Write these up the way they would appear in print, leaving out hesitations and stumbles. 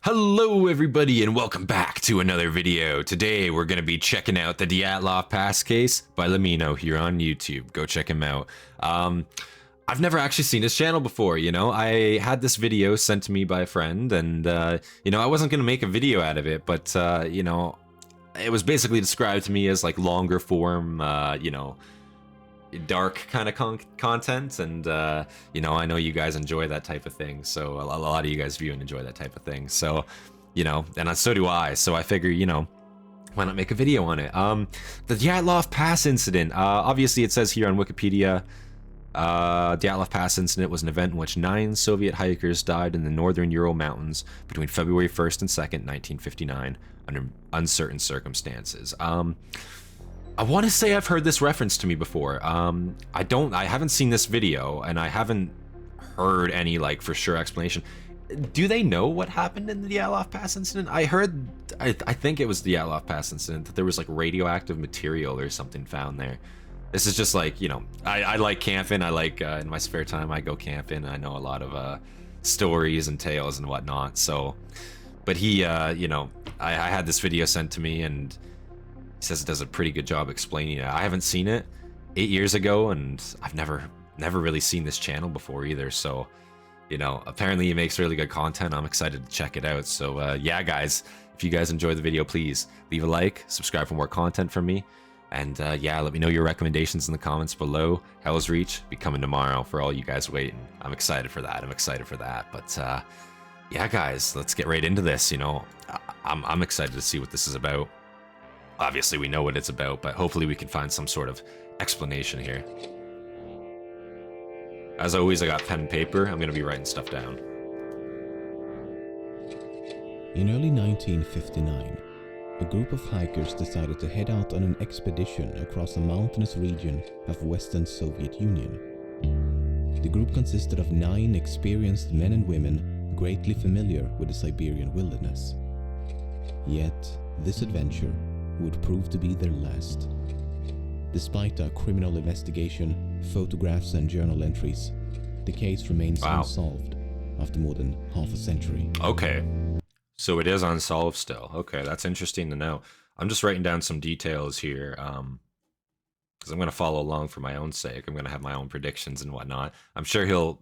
Hello everybody and welcome back to another video. Today we're going to be checking out the Dyatlov Pass Case by LEMMiNO here on YouTube. Go check him out. I've never actually seen his channel before, you know. I had this video sent to me by a friend and, you know, I wasn't going to make a video out of it, but, you know, it was basically described to me as like longer form, you know, dark kind of content, and you know, I know you guys enjoy that type of thing, so a lot of you guys view and enjoy that type of thing, so you know, and so do I, so I figure, you know, why not make a video on it. The Dyatlov Pass incident, obviously it says here on Wikipedia, Dyatlov Pass incident was an event in which 9 Soviet hikers died in the northern Ural Mountains between February 1st and 2nd, 1959, under uncertain circumstances. I want to say I've heard this reference to me before. I haven't seen this video, and I haven't heard any, like, for sure explanation. Do they know what happened in the Dyatlov Pass incident? I heard, I think it was the Dyatlov Pass incident, that there was, like, radioactive material or something found there. This is just, like, you know, I like camping. I like, in my spare time, I go camping. I know a lot of, stories and tales and whatnot, so... But he, you know, I had this video sent to me, and... He says it does a pretty good job explaining it. I haven't seen it 8 years ago, and I've never really seen this channel before either. So, you know, apparently he makes really good content. I'm excited to check it out. So, yeah, guys, if you guys enjoy the video, please leave a like, subscribe for more content from me, and yeah, let me know your recommendations in the comments below. Hell's Reach be coming tomorrow for all you guys waiting. I'm excited for that. But yeah, guys, let's get right into this. You know, I'm excited to see what this is about. Obviously, we know what it's about, but hopefully we can find some sort of explanation here. As always, I got pen and paper. I'm going to be writing stuff down. In early 1959, a group of hikers decided to head out on an expedition across a mountainous region of Western Soviet Union. The group consisted of 9 experienced men and women greatly familiar with the Siberian wilderness. Yet, this adventure would prove to be their last. Despite a criminal investigation, photographs and journal entries, the case remains unsolved after more than half a century. Okay, so it is unsolved still. Okay, that's interesting to know. I'm just writing down some details here, because I'm going to follow along for my own sake. I'm going to have my own predictions and whatnot. I'm sure he'll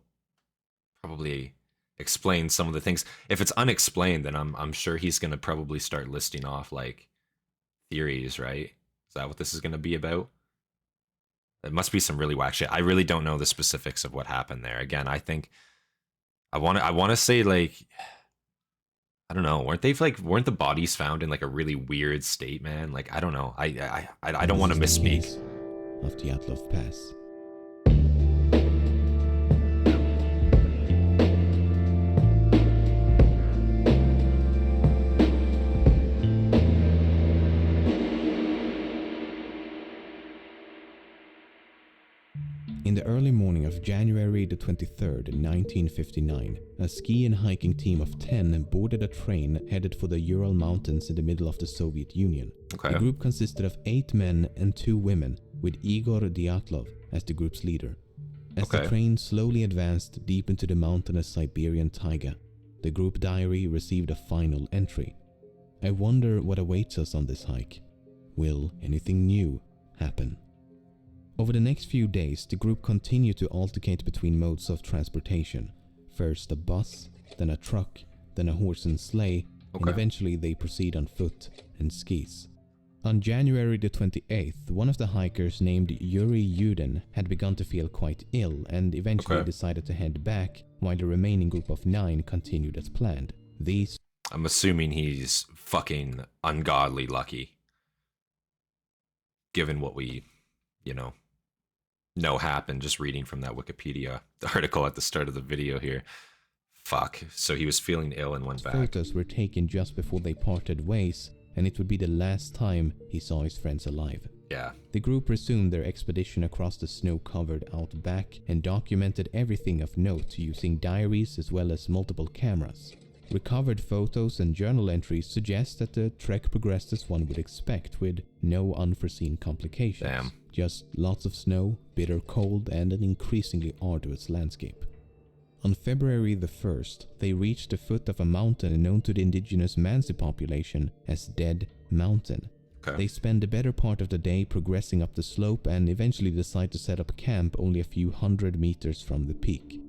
probably explain some of the things. If it's unexplained, then I'm sure he's going to probably start listing off, like, theories, right? Is that what this is going to be about? It must be some really whack shit. I really don't know the specifics of what happened there. Again, I think I want to say, like, I don't know, weren't the bodies found in like a really weird state, man? Like, I don't know. I don't want to misspeak. Of Dyatlov Pass. In the early morning of January the 23rd, 1959, a ski and hiking team of 10 boarded a train headed for the Ural Mountains in the middle of the Soviet Union. Okay. The group consisted of 8 men and 2 women, with Igor Dyatlov as the group's leader. As the train slowly advanced deep into the mountainous Siberian taiga, the group diary received a final entry. I wonder what awaits us on this hike. Will anything new happen? Over the next few days, the group continued to alternate between modes of transportation. First a bus, then a truck, then a horse and sleigh, and eventually they proceed on foot and skis. On January the 28th, one of the hikers named Yuri Yudin had begun to feel quite ill and eventually decided to head back, while the remaining group of 9 continued as planned. I'm assuming he's fucking ungodly lucky, given what we, you know happened just reading from that Wikipedia article at the start of the video here. Fuck. So he was feeling ill and went back. Photos were taken just before they parted ways, and it would be the last time he saw his friends alive. Yeah. The group resumed their expedition across the snow-covered outback and documented everything of note using diaries as well as multiple cameras. Recovered photos and journal entries suggest that the trek progressed as one would expect, with no unforeseen complications. Just lots of snow, bitter cold, and an increasingly arduous landscape. On February the 1st, they reached the foot of a mountain known to the indigenous Mansi population as Dead Mountain. Okay. They spend the better part of the day progressing up the slope and eventually decide to set up camp only a few hundred meters from the peak.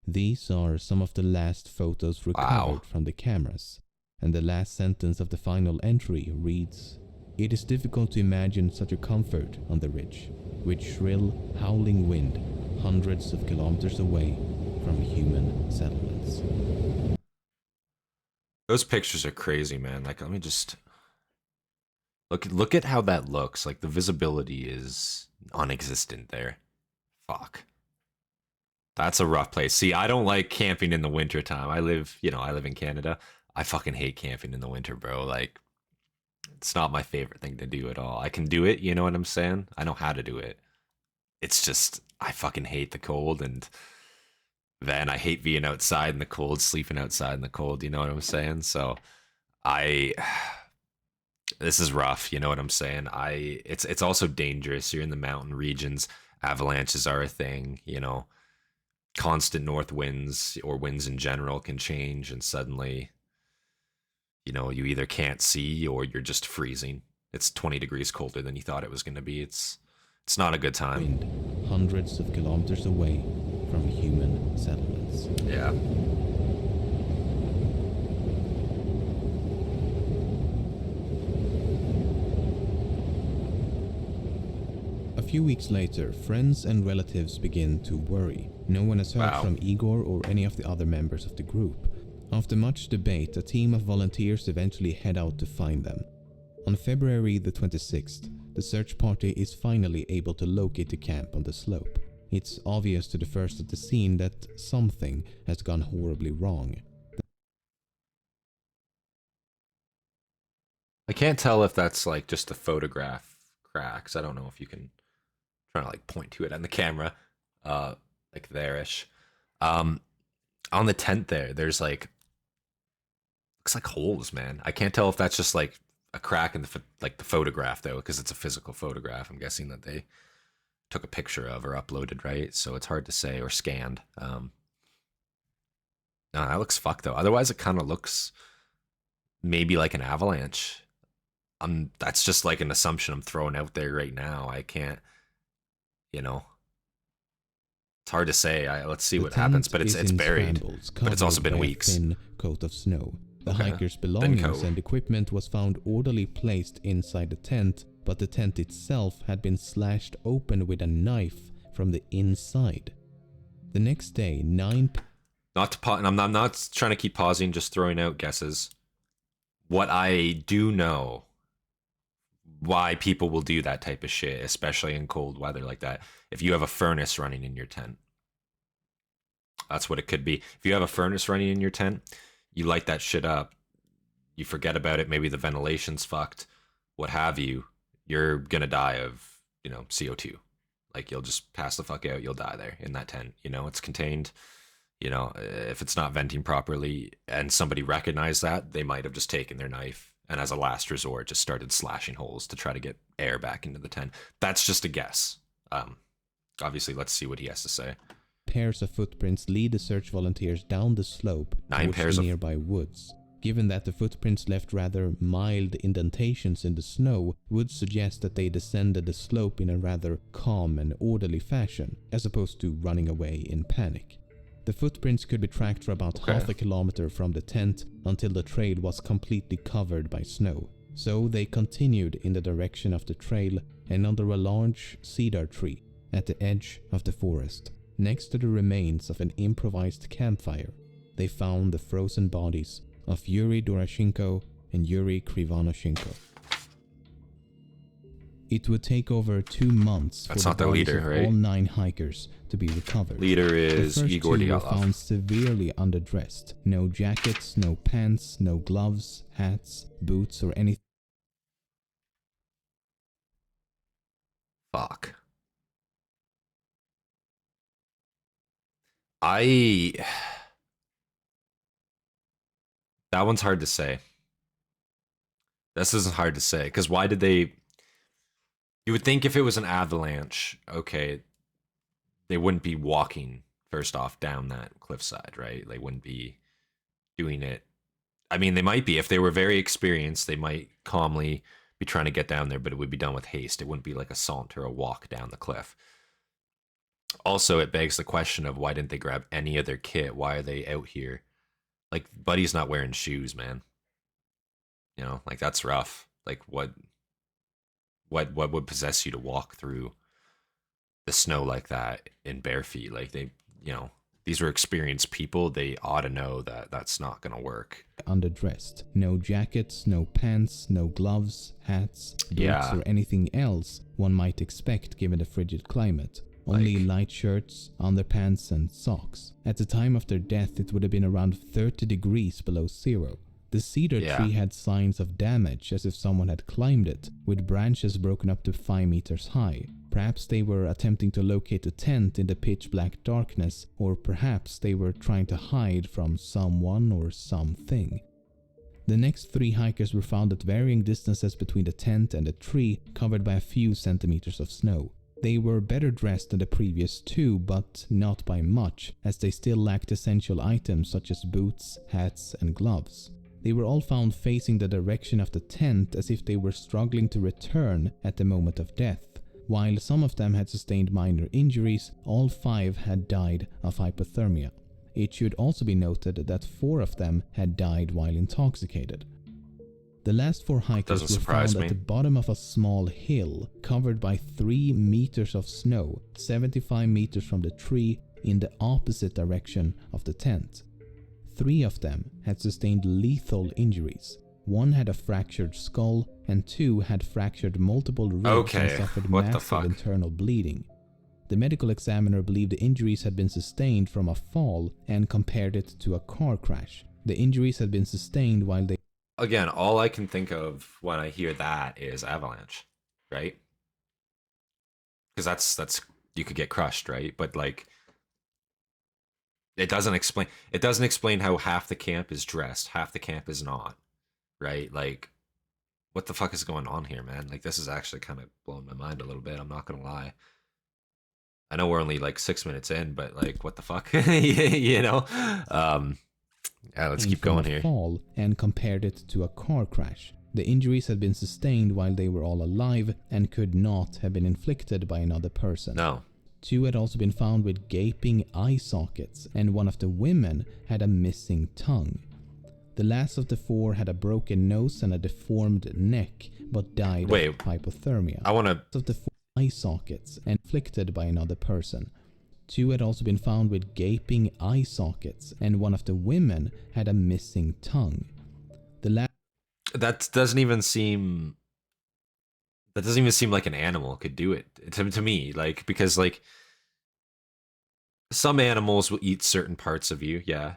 These are some of the last photos recovered from the cameras, and the last sentence of the final entry reads, "It is difficult to imagine such a comfort on the ridge, with shrill, howling wind hundreds of kilometers away from human settlements." Those pictures are crazy, man. Like, let me just look at how that looks. Like, the visibility is non-existent there. Fuck. That's a rough place. See, I don't like camping in the winter time. I live in Canada. I fucking hate camping in the winter, bro. Like, it's not my favorite thing to do at all. I can do it, you know what I'm saying? I know how to do it. It's just, I fucking hate the cold, and then I hate being outside in the cold, sleeping outside in the cold, you know what I'm saying? So this is rough, you know what I'm saying? It's also dangerous. You're in the mountain regions. Avalanches are a thing, you know. Constant north winds or winds in general can change, and suddenly, you know, you either can't see or you're just freezing. It's 20 degrees colder than you thought it was going to be. It's not a good time. Wind hundreds of kilometers away from human settlements. Yeah. A few weeks later, friends and relatives begin to worry. No one has heard from Igor or any of the other members of the group. After much debate, a team of volunteers eventually head out to find them. On February the 26th, the search party is finally able to locate the camp on the slope. It's obvious to the first at the scene that something has gone horribly wrong. I can't tell if that's like just a photograph cracks. I don't know if you can try to like point to it on the camera, like there-ish. On the tent there's like, looks like holes, man. I can't tell if that's just like a crack in the photograph though, because it's a physical photograph. I'm guessing that they took a picture of or uploaded, right? So it's hard to say, or scanned. No, that looks fucked though. Otherwise, it kind of looks maybe like an avalanche. That's just like an assumption I'm throwing out there right now. I can't, you know. It's hard to say. Let's see what happens, but it's buried. But it's also been weeks. Thin coat of snow. The hikers' belongings and equipment was found orderly placed inside the tent, but the tent itself had been slashed open with a knife from the inside. The next day, Not to pause, and I'm not trying to keep pausing, just throwing out guesses. What I do know, why people will do that type of shit, especially in cold weather like that, if you have a furnace running in your tent. That's what it could be. If you have a furnace running in your tent, you light that shit up, you forget about it, maybe the ventilation's fucked, what have you, you're gonna die of, you know, CO2. Like, you'll just pass the fuck out, you'll die there in that tent, you know, it's contained. You know, if it's not venting properly and somebody recognized that, they might have just taken their knife and as a last resort just started slashing holes to try to get air back into the tent. That's just a guess. Obviously, let's see what he has to say. Pairs of footprints lead the search volunteers down the slope towards the nearby woods. Given that the footprints left rather mild indentations in the snow, would suggest that they descended the slope in a rather calm and orderly fashion, as opposed to running away in panic. The footprints could be tracked for about half a kilometer from the tent until the trail was completely covered by snow. So they continued in the direction of the trail and under a large cedar tree at the edge of the forest. Next to the remains of an improvised campfire, they found the frozen bodies of Yuri Doroshenko and Yuri Krivonoshenko. It would take over 2 months for the bodies of all 9 hikers to be recovered. Leader is Igor Dyatlov. The first 2 were found severely underdressed. No jackets, no pants, no gloves, hats, boots, or anything. Fuck. That one's hard to say. This isn't hard to say, because why did they... You would think if it was an avalanche, okay, they wouldn't be walking first off down that cliffside, right? They wouldn't be doing it. I mean, they might be. If they were very experienced, they might calmly be trying to get down there, but it would be done with haste. It wouldn't be like a saunter, a walk down the cliff. Also, it begs the question of why didn't they grab any of their kit? Why are they out here? Like, Buddy's not wearing shoes, man. You know, like, that's rough. Like, what would possess you to walk through the snow like that in bare feet? Like, they, you know, these are experienced people. They ought to know that that's not going to work. Underdressed. No jackets, no pants, no gloves, hats, boots, or anything else one might expect given the frigid climate. Only light shirts, underpants, and socks. At the time of their death, it would have been around 30 degrees below zero. The cedar tree had signs of damage, as if someone had climbed it, with branches broken up to 5 meters high. Perhaps they were attempting to locate a tent in the pitch-black darkness, or perhaps they were trying to hide from someone or something. The next 3 hikers were found at varying distances between the tent and the tree, covered by a few centimeters of snow. They were better dressed than the previous 2, but not by much, as they still lacked essential items such as boots, hats, and gloves. They were all found facing the direction of the tent as if they were struggling to return at the moment of death. While some of them had sustained minor injuries, all 5 had died of hypothermia. It should also be noted that 4 of them had died while intoxicated. The last 4 hikers were found at the bottom of a small hill, covered by 3 meters of snow, 75 meters from the tree, in the opposite direction of the tent. 3 of them had sustained lethal injuries. 1 had a fractured skull, and 2 had fractured multiple ribs and suffered massive internal bleeding. The medical examiner believed the injuries had been sustained from a fall and compared it to a car crash. The injuries had been sustained while they... Again, all I can think of when I hear that is avalanche, right? Because that's you could get crushed, right? But like, it doesn't explain how half the camp is dressed, half the camp is not, right? Like, what the fuck is going on here, man? Like, this is actually kind of blowing my mind a little bit. I'm not gonna lie. I know we're only like 6 minutes in, but like, what the fuck, you know? Yeah, let's keep going here. Fall and compared it to a car crash. The injuries had been sustained while they were all alive and could not have been inflicted by another person. No. 2 had also been found with gaping eye sockets, and one of the women had a missing tongue. The last of the 4 had a broken nose and a deformed neck, but died of hypothermia. I want to... Of the 4 eye sockets inflicted by another person. 2 had also been found with gaping eye sockets, and one of the women had a missing tongue. That doesn't even seem like an animal could do it to me, like, because like some animals will eat certain parts of you, yeah,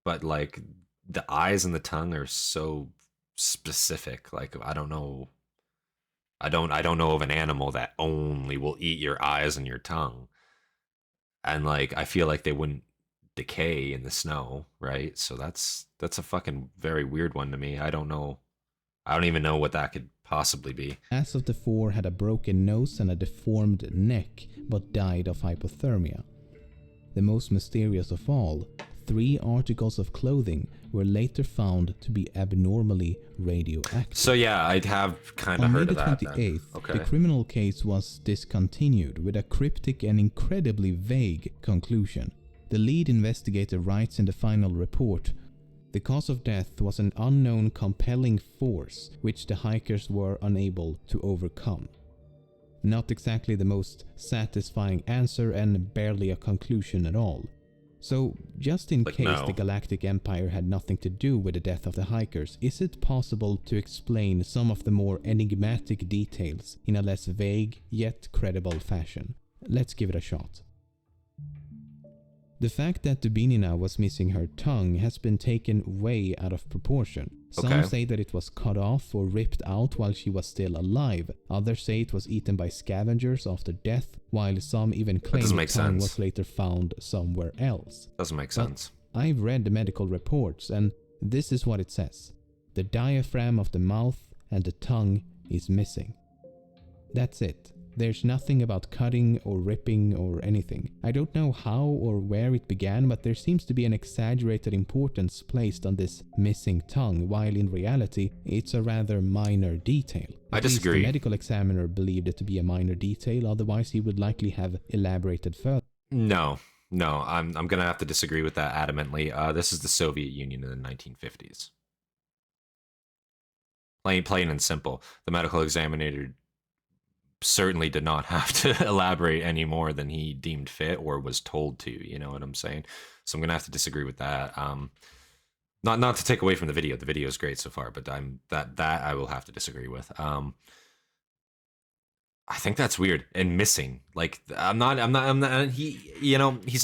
but like the eyes and the tongue are so specific. Like, I don't know of an animal that only will eat your eyes and your tongue. And like, I feel like they wouldn't decay in the snow, right? So that's a fucking very weird one to me. I don't know. I don't even know what that could possibly be. Last of the 4 had a broken nose and a deformed neck, but died of hypothermia. The most mysterious of all, 3 articles of clothing were later found to be abnormally radioactive. So yeah, I'd have kind of heard of that. On May 28th, the criminal case was discontinued with a cryptic and incredibly vague conclusion. The lead investigator writes in the final report, "The cause of death was an unknown compelling force which the hikers were unable to overcome." Not exactly the most satisfying answer and barely a conclusion at all. So, just in case the Galactic Empire had nothing to do with the death of the hikers, is it possible to explain some of the more enigmatic details in a less vague yet credible fashion? Let's give it a shot. The fact that Dubinina was missing her tongue has been taken way out of proportion. Some say that it was cut off or ripped out while she was still alive. Others say it was eaten by scavengers after death, while some even claim the tongue was later found somewhere else. Doesn't make sense. I've read the medical reports, and this is what it says. The diaphragm of the mouth and the tongue is missing. That's it. There's nothing about cutting or ripping or anything. I don't know how or where it began, but there seems to be an exaggerated importance placed on this missing tongue, while in reality, it's a rather minor detail. I At least disagree. the medical examiner believed it to be a minor detail, otherwise he would likely have elaborated further. No, I'm gonna have to disagree with that adamantly. This is the Soviet Union in the 1950s. Plain and simple. The medical examiner certainly did not have to elaborate any more than he deemed fit or was told to, you know what I'm saying? So I'm gonna have to disagree with that. Not to take away from the video. The video is great so far, but that I will have to disagree with. I think that's weird and missing. Like he's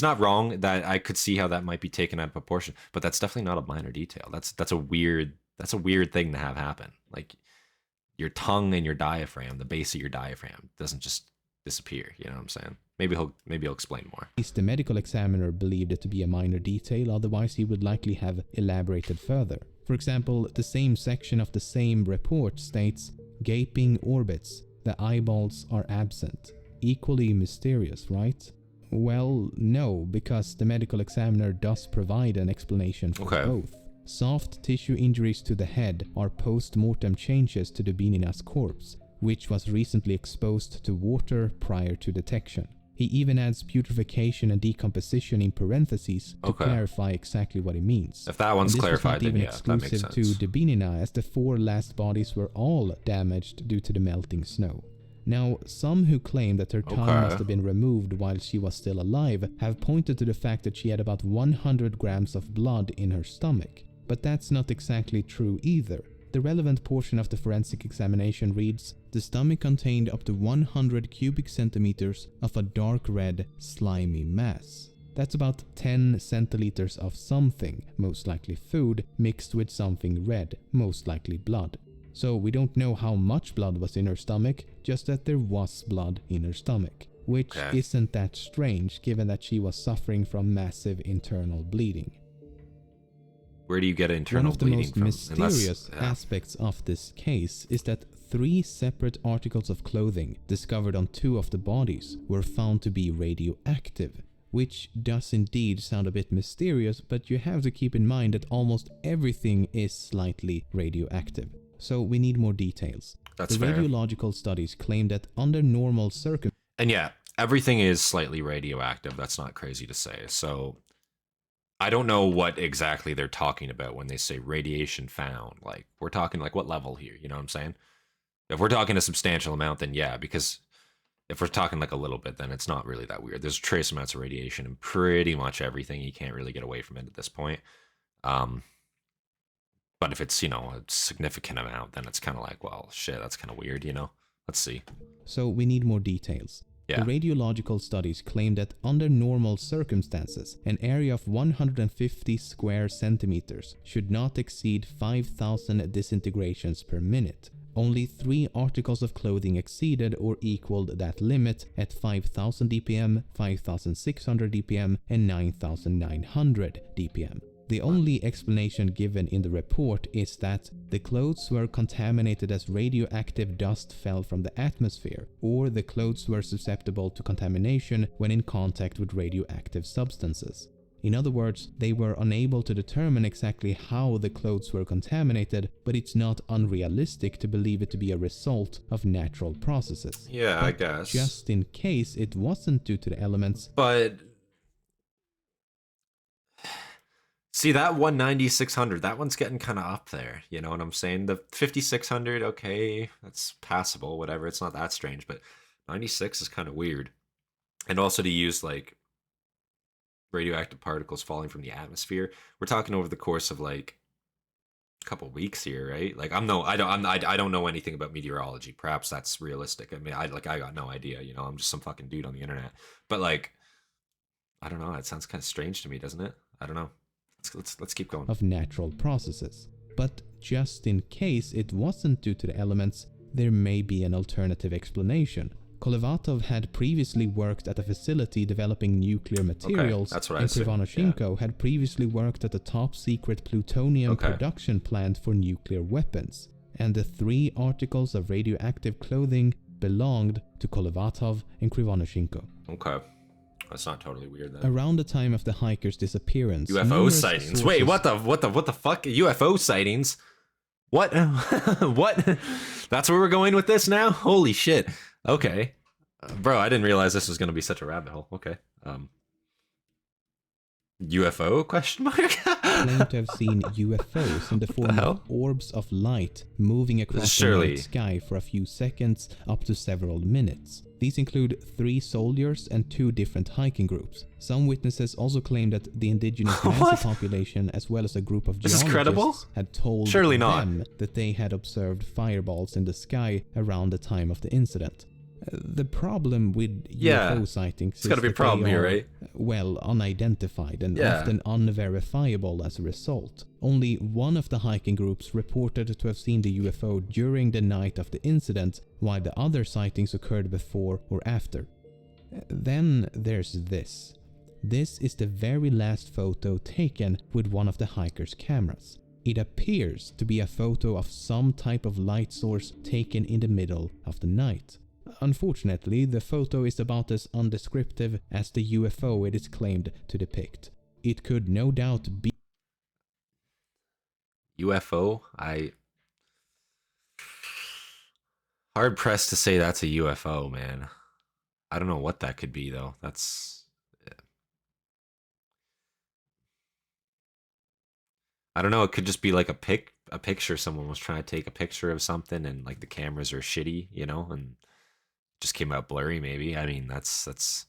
not wrong that I could see how that might be taken out of proportion, but that's definitely not a minor detail. That's a weird thing to have happen. Like, your tongue and your diaphragm, the base of your diaphragm, doesn't just disappear. You know what I'm saying? Maybe he'll explain more. At least the medical examiner believed it to be a minor detail, otherwise he would likely have elaborated further. For example, the same section of the same report states, gaping orbits, the eyeballs are absent. Equally mysterious, right? Well, no, because the medical examiner does provide an explanation for both. Soft tissue injuries to the head are post-mortem changes to Dubinina's corpse, which was recently exposed to water prior to detection. He even adds putrefaction and decomposition in parentheses to clarify exactly what he means. If that one's clarified, then yeah, that makes sense. This was not even exclusive to Dubinina, as the 4 last bodies were all damaged due to the melting snow. Now, some who claim that her tongue must have been removed while she was still alive have pointed to the fact that she had about 100 grams of blood in her stomach. But that's not exactly true either. The relevant portion of the forensic examination reads, the stomach contained up to 100 cubic centimeters of a dark red, slimy mass. That's about 10 centiliters of something, most likely food, mixed with something red, most likely blood. So we don't know how much blood was in her stomach, just that there was blood in her stomach. Which isn't that strange, given that she was suffering from massive internal bleeding. Where do you get internal bleeding from? One of the most mysterious aspects of this case is that 3 separate articles of clothing discovered on 2 of the bodies were found to be radioactive, which does indeed sound a bit mysterious, but you have to keep in mind that almost everything is slightly radioactive. So we need more details. That's fair. The radiological studies claim that under normal circumstances... And yeah, everything is slightly radioactive. That's not crazy to say. So I don't know what exactly they're talking about when they say radiation found. Like, we're talking like what level here? You know what I'm saying? If we're talking a substantial amount, then yeah, because if we're talking like a little bit, then it's not really that weird. There's trace amounts of radiation in pretty much everything. You can't really get away from it at this point. But if it's, you know, a significant amount, then it's kind of like, well, shit, that's kind of weird, you know? Let's see. So we need more details. Yeah. The radiological studies claim that under normal circumstances, an area of 150 square centimeters should not exceed 5,000 disintegrations per minute. Only 3 articles of clothing exceeded or equaled that limit at 5,000 dpm, 5,600 dpm, and 9,900 dpm. The only explanation given in the report is that the clothes were contaminated as radioactive dust fell from the atmosphere, or the clothes were susceptible to contamination when in contact with radioactive substances. In other words, they were unable to determine exactly how the clothes were contaminated, but it's not unrealistic to believe it to be a result of natural processes. Yeah, but I guess. just in case it wasn't due to the elements... But... see, that 190-600, that one's getting kind of up there, you know what I'm saying? The 5600, okay, that's passable, whatever, it's not that strange, but 96 is kind of weird. And also to use, like, radioactive particles falling from the atmosphere, we're talking over the course of, like, a couple weeks here, right? Like, I don't know anything about meteorology. Perhaps that's realistic. I mean, I got no idea, you know, I'm just some fucking dude on the internet. But, like, I don't know, it sounds kind of strange to me, doesn't it? I don't know. Let's keep going. Of natural processes. But just in case it wasn't due to the elements, there may be an alternative explanation. Kolevatov had previously worked at a facility developing nuclear materials, that's what and Krivonoshenko had previously worked at a top-secret plutonium production plant for nuclear weapons. And the 3 articles of radioactive clothing belonged to Kolovatov and Krivonoshenko. Okay. That's not totally weird then. Around the time of the hikers' disappearance, UFO sightings. Wait, what the fuck? UFO sightings? What? What? That's where we're going with this now? Holy shit. Okay. Bro, I didn't realize this was going to be such a rabbit hole. Okay. UFO question mark? Claim to have seen UFOs in the form of orbs of light moving across the night sky for a few seconds up to several minutes. These include 3 soldiers and 2 different hiking groups. Some witnesses also claim that the indigenous Nazi population, as well as a group of geologists, had told them that they had observed fireballs in the sky around the time of the incident. The problem with UFO sightings is that they are, well, unidentified and often unverifiable as a result. Only one of the hiking groups reported to have seen the UFO during the night of the incident, while the other sightings occurred before or after. Then there's this. This is the very last photo taken with one of the hikers' cameras. It appears to be a photo of some type of light source taken in the middle of the night. Unfortunately, the photo is about as undescriptive as the UFO it is claimed to depict. It could no doubt be UFO? Hard pressed to say that's a UFO, man. I don't know what that could be though. That's I don't know, it could just be like a picture someone was trying to take a picture of something and like the cameras are shitty, you know, and just came out blurry maybe. I mean, that's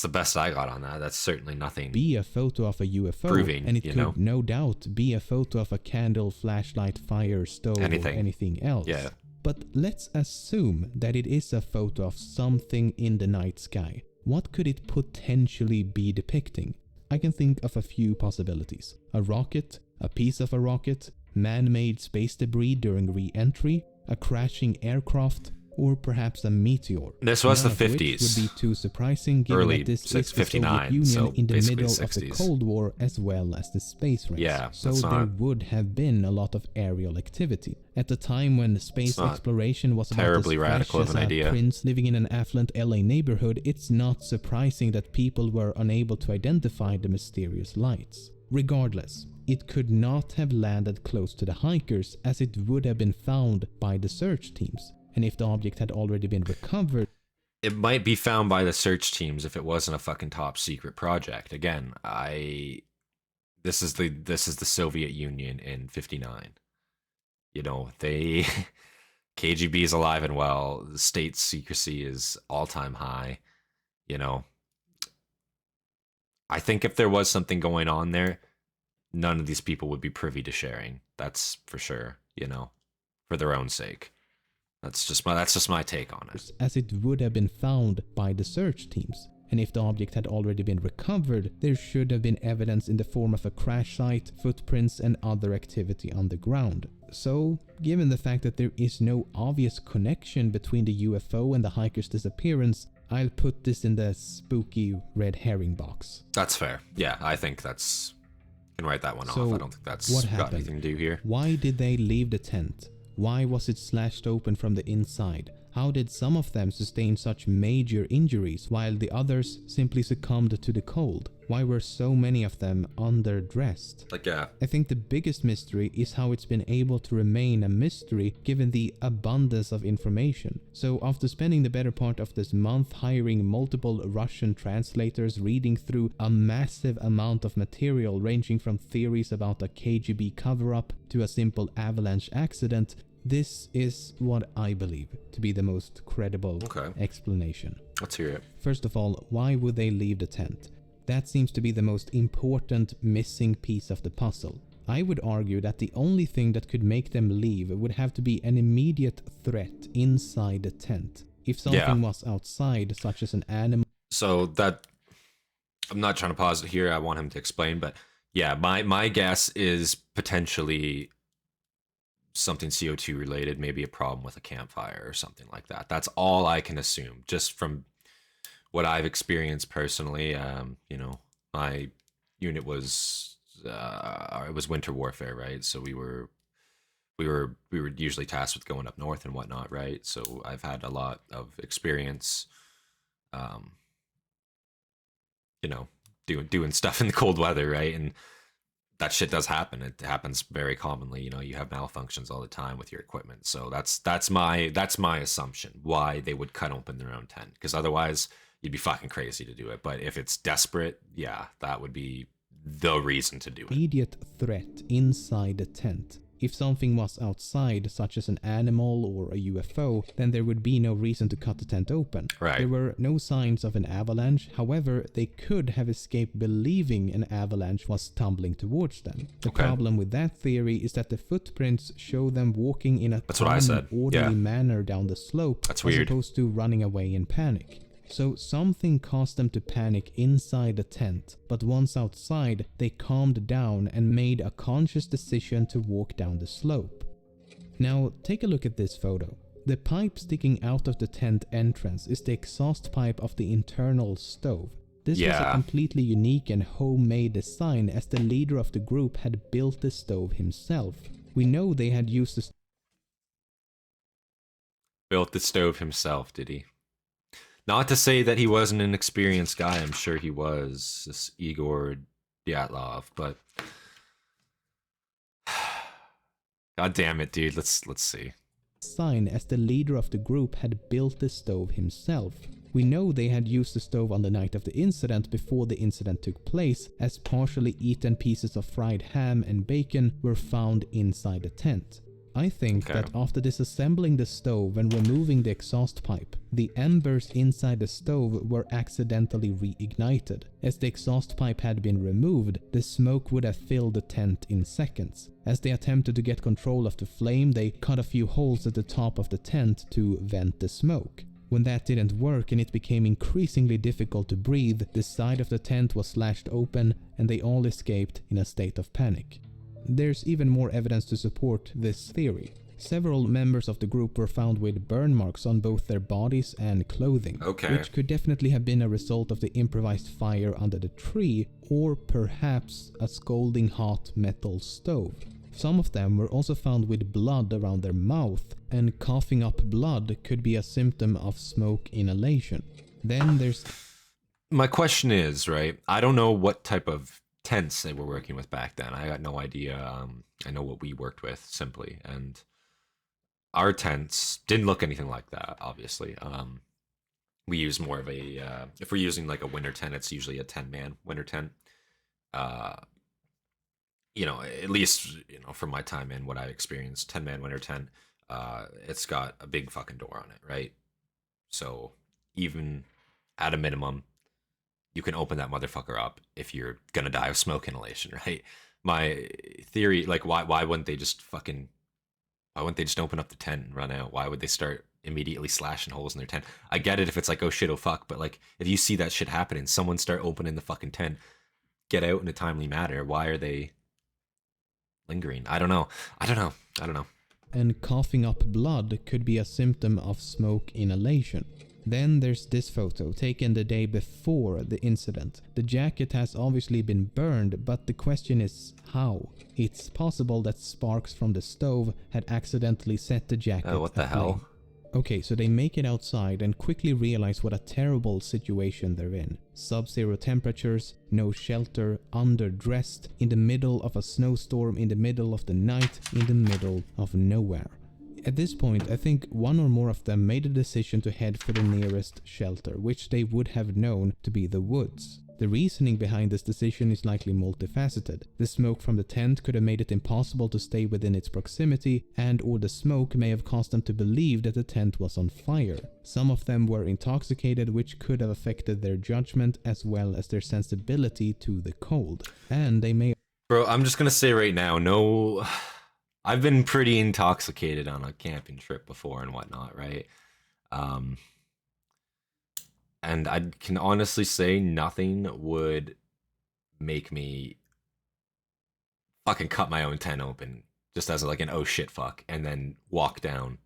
the best I got on that. That's certainly nothing. Be a photo of a UFO, proving, and it could no doubt be a photo of a candle, flashlight, fire, stove, or anything else. Yeah. But let's assume that it is a photo of something in the night sky. What could it potentially be depicting? I can think of a few possibilities. A rocket, a piece of a rocket, man-made space debris during re-entry, a crashing aircraft, or perhaps a meteor. This was the 50s. Would be too surprising given that this is the Soviet Union in the middle of the Cold War as well as the space race. Yeah, so there would have been a lot of aerial activity. At the time when space exploration was about as fresh as a prince living in an affluent LA neighborhood, it's not surprising that people were unable to identify the mysterious lights. Regardless, it could not have landed close to the hikers as it would have been found by the search teams. And if the object had already been recovered... It might be found by the search teams if it wasn't a fucking top secret project. Again, this is the Soviet Union in '59. You know, KGB is alive and well. The state secrecy is all-time high. You know, I think if there was something going on there, none of these people would be privy to sharing. That's for sure, you know, for their own sake. That's just my take on it. As it would have been found by the search teams. And if the object had already been recovered, there should have been evidence in the form of a crash site, footprints and other activity on the ground. So, given the fact that there is no obvious connection between the UFO and the hiker's disappearance, I'll put this in the spooky red herring box. That's fair. Yeah, I think that's... You can write that one off. I don't think that's got anything to do here. Why did they leave the tent? Why was it slashed open from the inside? How did some of them sustain such major injuries while the others simply succumbed to the cold? Why were so many of them underdressed? I think the biggest mystery is how it's been able to remain a mystery given the abundance of information. So after spending the better part of this month hiring multiple Russian translators reading through a massive amount of material ranging from theories about a KGB cover-up to a simple avalanche accident, this is what I believe to be the most credible explanation. Let's hear it. First of all, why would they leave the tent? That seems to be the most important missing piece of the puzzle. I would argue that the only thing that could make them leave would have to be an immediate threat inside the tent. If something was outside, such as an animal... So that... I'm not trying to pause it here, I want him to explain, but yeah, my guess is potentially something CO2 related, maybe a problem with a campfire or something like that. That's all I can assume, just from what I've experienced personally. You know, my unit was it was winter warfare, right? So we were we were usually tasked with going up north and whatnot, right? So I've had a lot of experience, um, you know, doing stuff in the cold weather, right? And that shit does happen. It happens very commonly. You know, you have malfunctions all the time with your equipment. So that's my assumption why they would cut open their own tent, because otherwise you'd be fucking crazy to do it. But if it's desperate, yeah, that would be the reason to do it. Immediate threat inside the tent. If something was outside, such as an animal or a UFO, then there would be no reason to cut the tent open. Right. There were no signs of an avalanche, however, they could have escaped believing an avalanche was tumbling towards them. The problem with that theory is that the footprints show them walking in a calm, orderly manner down the slope, as opposed to running away in panic. So something caused them to panic inside the tent, but once outside, they calmed down and made a conscious decision to walk down the slope. Now, take a look at this photo. The pipe sticking out of the tent entrance is the exhaust pipe of the internal stove. This was a completely unique and homemade design, as the leader of the group had built the stove himself. We know they had used the Built the stove himself, did he? Not to say that he wasn't an experienced guy. I'm sure he was, this Igor Dyatlov, but God damn it, dude. Let's see. Sign as the leader of the group had built the stove himself. We know they had used the stove on the night of the incident before the incident took place, as partially eaten pieces of fried ham and bacon were found inside the tent. I think that after disassembling the stove and removing the exhaust pipe, the embers inside the stove were accidentally reignited. As the exhaust pipe had been removed, the smoke would have filled the tent in seconds. As they attempted to get control of the flame, they cut a few holes at the top of the tent to vent the smoke. When that didn't work and it became increasingly difficult to breathe, the side of the tent was slashed open and they all escaped in a state of panic. There's even more evidence to support this theory. Several members of the group were found with burn marks on both their bodies and clothing, which could definitely have been a result of the improvised fire under the tree, or perhaps a scalding hot metal stove. Some of them were also found with blood around their mouth, and coughing up blood could be a symptom of smoke inhalation. Then there's... My question is, right, I don't know what type of tents they were working with back then. I got no idea. I know what we worked with simply, and our tents didn't look anything like that, obviously. We use more of a if we're using like a winter tent, it's usually a 10-man winter tent. You know, at least, you know, from my time in what I experienced, 10-man winter tent, it's got a big fucking door on it, right? So even at a minimum, you can open that motherfucker up if you're gonna die of smoke inhalation, right? My theory, like, why wouldn't they just open up the tent and run out? Why would they start immediately slashing holes in their tent? I get it if it's like, oh shit, oh fuck, but like, if you see that shit happening, someone start opening the fucking tent, get out in a timely manner. Why are they lingering? I don't know. And coughing up blood could be a symptom of smoke inhalation. Then there's this photo, taken the day before the incident. The jacket has obviously been burned, but the question is how? It's possible that sparks from the stove had accidentally set the jacket what the hell? Okay, so they make it outside and quickly realize what a terrible situation they're in. Sub-zero temperatures, no shelter, underdressed, in the middle of a snowstorm, in the middle of the night, in the middle of nowhere. At this point, I think one or more of them made a decision to head for the nearest shelter, which they would have known to be the woods. The reasoning behind this decision is likely multifaceted. The smoke from the tent could have made it impossible to stay within its proximity, and/or the smoke may have caused them to believe that the tent was on fire. Some of them were intoxicated, which could have affected their judgment as well as their sensibility to the cold. And they may... Bro, I'm just gonna say right now, no... I've been pretty intoxicated on a camping trip before and whatnot, right? And I can honestly say nothing would make me fucking cut my own tent open just as like an oh shit fuck, and then walk down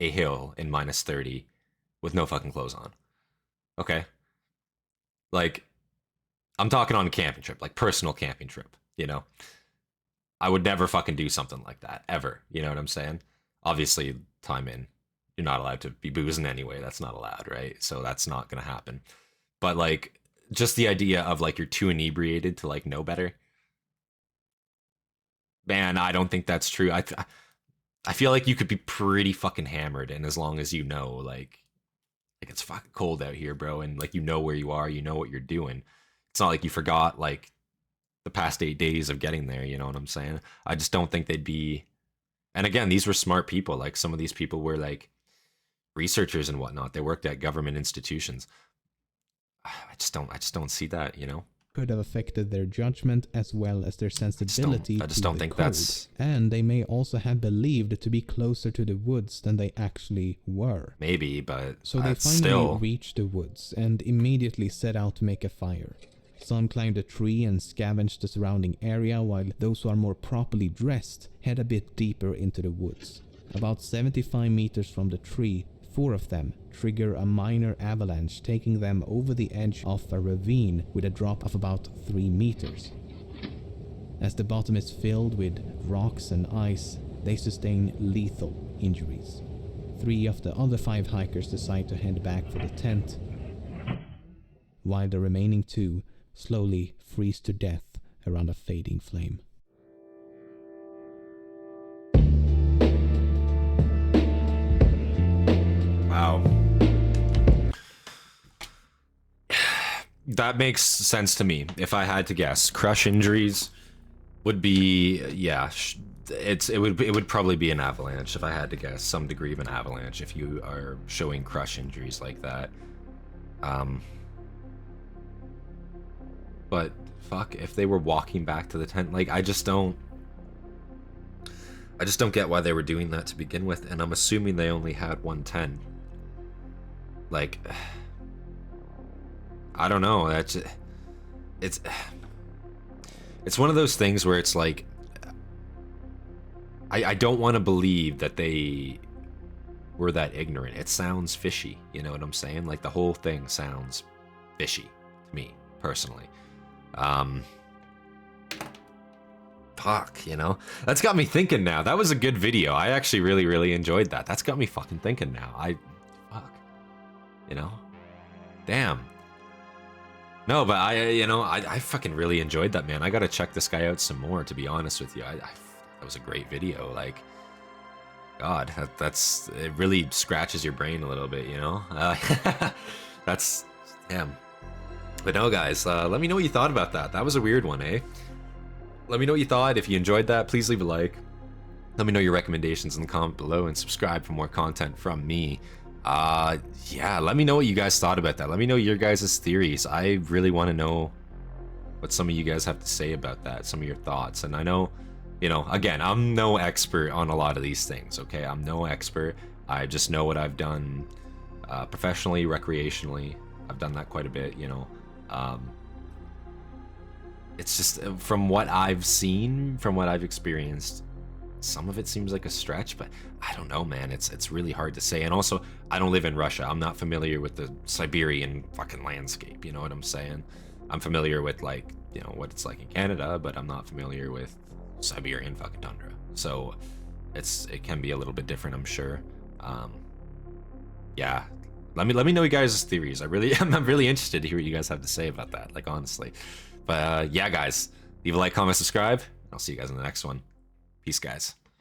a hill in -30 with no fucking clothes on. Okay? Like, I'm talking on a camping trip, like personal camping trip, you know? I would never fucking do something like that ever. You know what I'm saying? Obviously, time in. You're not allowed to be boozing anyway. That's not allowed, right? So that's not gonna happen. But like, just the idea of like you're too inebriated to like know better. Man, I don't think that's true. I feel like you could be pretty fucking hammered, and as long as you know, like it's fucking cold out here, bro, and like you know where you are, you know what you're doing. It's not like you forgot like the past 8 days of getting there. You know what I'm saying? I just don't think they'd be. And again, these were smart people. Like some of these people were like researchers and whatnot. They worked at government institutions. I just don't see that. You know. Could have affected their judgment as well as their sensibility I just don't to the think cold. that's. And they may also have believed to be closer to the woods than they actually were. Maybe, but so they finally still reached the woods and immediately set out to make a fire. Some climbed a tree and scavenged the surrounding area, while those who are more properly dressed head a bit deeper into the woods. About 75 meters from the tree, 4 of them trigger a minor avalanche, taking them over the edge of a ravine with a drop of about 3 meters. As the bottom is filled with rocks and ice, they sustain lethal injuries. 3 of the other 5 hikers decide to head back for the tent, while the remaining 2 slowly freeze to death around a fading flame. Wow. That makes sense to me. If I had to guess, crush injuries would be, yeah, it would probably be an avalanche if I had to guess. Some degree of an avalanche if you are showing crush injuries like that. But fuck, if they were walking back to the tent, like I just don't get why they were doing that to begin with, and I'm assuming they only had one tent. Like, I don't know. It's one of those things where it's like, I don't want to believe that they were that ignorant. It sounds fishy, you know what I'm saying? Like the whole thing sounds fishy to me personally. Fuck, you know? That's got me thinking now. That was a good video. I actually really enjoyed that. That's got me fucking thinking now. Fuck. You know? Damn. No, but I fucking really enjoyed that, man. I gotta check this guy out some more, to be honest with you. That was a great video. Like, God, it really scratches your brain a little bit, you know? That's, damn. But no, guys, let me know what you thought about that. That was a weird one, eh? Let me know what you thought. If you enjoyed that, please leave a like. Let me know your recommendations in the comment below and subscribe for more content from me. Yeah, let me know what you guys thought about that. Let me know your guys' theories. I really want to know what some of you guys have to say about that, some of your thoughts. And I know, you know, again, I'm no expert on a lot of these things, okay? I'm no expert. I just know what I've done professionally, recreationally. I've done that quite a bit, you know. It's just from what I've seen, from what I've experienced, some of it seems like a stretch, but I don't know, man. It's really hard to say. And also, I don't live in Russia. I'm not familiar with the Siberian fucking landscape, you know what I'm saying? I'm familiar with, like, you know, what it's like in Canada, but I'm not familiar with Siberian fucking tundra. So it can be a little bit different, I'm sure. Yeah. Let me know you guys' theories. I'm really interested to hear what you guys have to say about that, like, honestly. But yeah, guys, leave a like, comment, subscribe. I'll see you guys in the next one. Peace, guys.